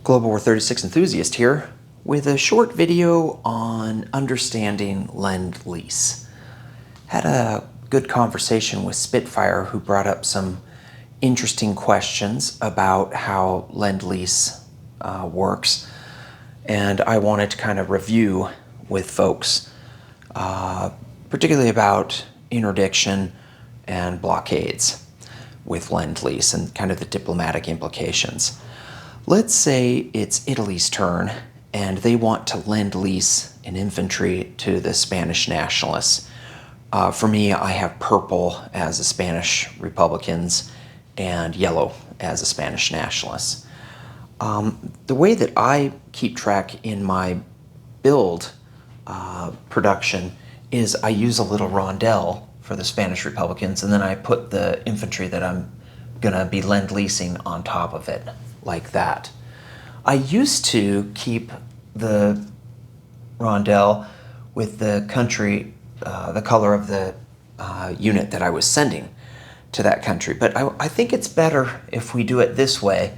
Global War 36 enthusiast here with a short video on understanding Lend-lease. Had a good conversation with Spitfire, who brought up some interesting questions about how Lend-lease works, and I wanted to kind of review with folks, particularly about interdiction and blockades with Lend-lease and kind of the diplomatic implications. Let's say it's Italy's turn and they want to Lend-lease an infantry to the Spanish nationalists. For me, I have purple as the Spanish Republicans and yellow as the Spanish nationalists. The way that I keep track in my build production is I use a little rondel for the Spanish Republicans, and then I put the infantry that I'm going to be Lend-leasing on top of it, like that. I used to keep the rondel with the country, the color of the unit that I was sending to that country, but I think it's better if we do it this way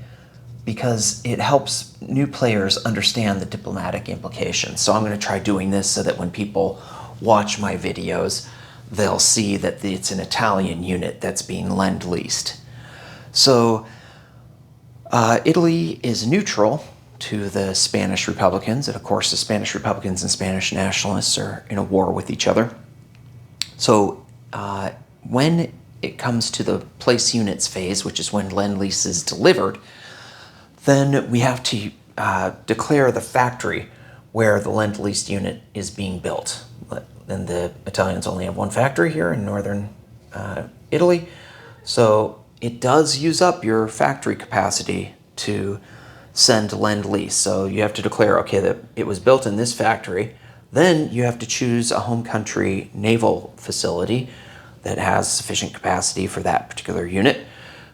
because it helps new players understand the diplomatic implications. So I'm going to try doing this so that when people watch my videos, they'll see that it's an Italian unit that's being Lend-leased. So Italy is neutral to the Spanish Republicans, and of course the Spanish Republicans and Spanish nationalists are in a war with each other. So when it comes to the place units phase, which is when Lend-lease is delivered, then we have to declare the factory where the Lend-leased unit is being built. And the Italians only have one factory here in northern Italy, so it does use up your factory capacity to send Lend-lease. So you have to declare, okay, that it was built in this factory. Then you have to choose a home country naval facility that has sufficient capacity for that particular unit.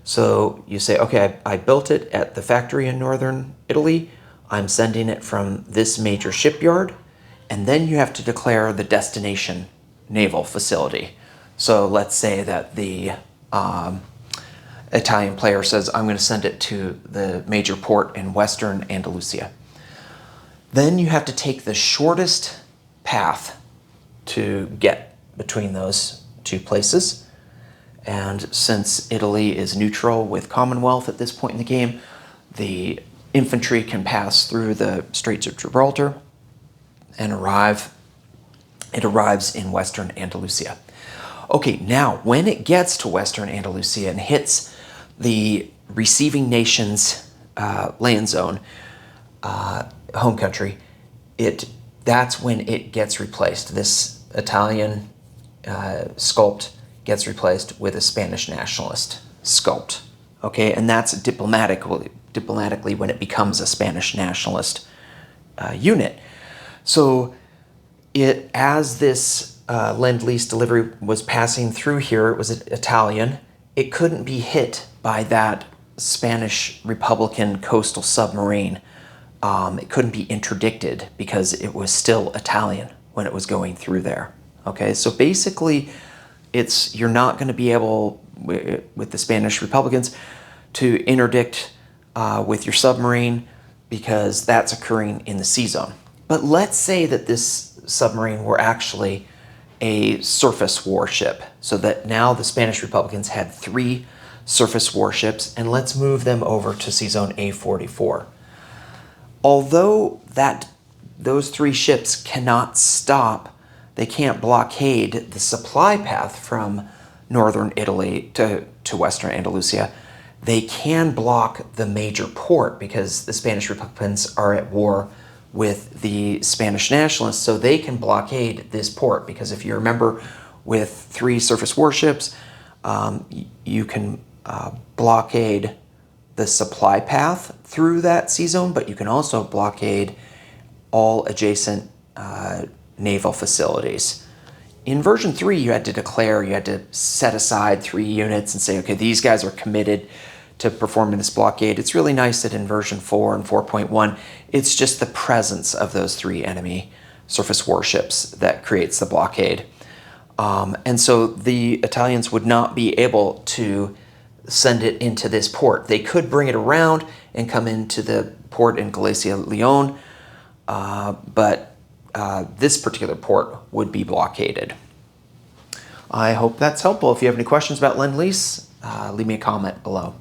So you say, okay, I built it at the factory in northern Italy. I'm sending it from this major shipyard. And then you have to declare the destination naval facility. So let's say that the Italian player says, I'm going to send it to the major port in western Andalusia. Then you have to take the shortest path to get between those two places. And since Italy is neutral with Commonwealth at this point in the game, the infantry can pass through the Straits of Gibraltar and it arrives in western Andalusia. Okay, now when it gets to western Andalusia and hits the receiving nation's land zone, home country, that's when it gets replaced. This Italian sculpt gets replaced with a Spanish nationalist sculpt. Okay, and that's diplomatically when it becomes a Spanish nationalist unit. So as this Lend-lease delivery was passing through here, it was Italian. It couldn't be hit by that Spanish Republican coastal submarine. It couldn't be interdicted because it was still Italian when it was going through there. Okay, so basically you're not going to be able, with the Spanish Republicans, to interdict with your submarine because that's occurring in the sea zone. But let's say that this submarine were actually a surface warship, so that now the Spanish Republicans had 3 surface warships, and let's move them over to sea zone A44. Although those 3 ships cannot stop, they can't blockade the supply path from northern Italy to western Andalusia, they can block the major port because the Spanish Republicans are at war with the Spanish nationalists, so they can blockade this port. Because if you remember, with 3 surface warships, you can blockade the supply path through that sea zone, but you can also blockade all adjacent naval facilities. In version 3, you had to set aside 3 units and say, okay, these guys are committed to performing this blockade. It's really nice that in version 4 and 4.1, it's just the presence of those 3 enemy surface warships that creates the blockade. And so the Italians would not be able to send it into this port. They could bring it around and come into the port in Galicia-Leon, but this particular port would be blockaded. I hope that's helpful. If you have any questions about Lend-lease, leave me a comment below.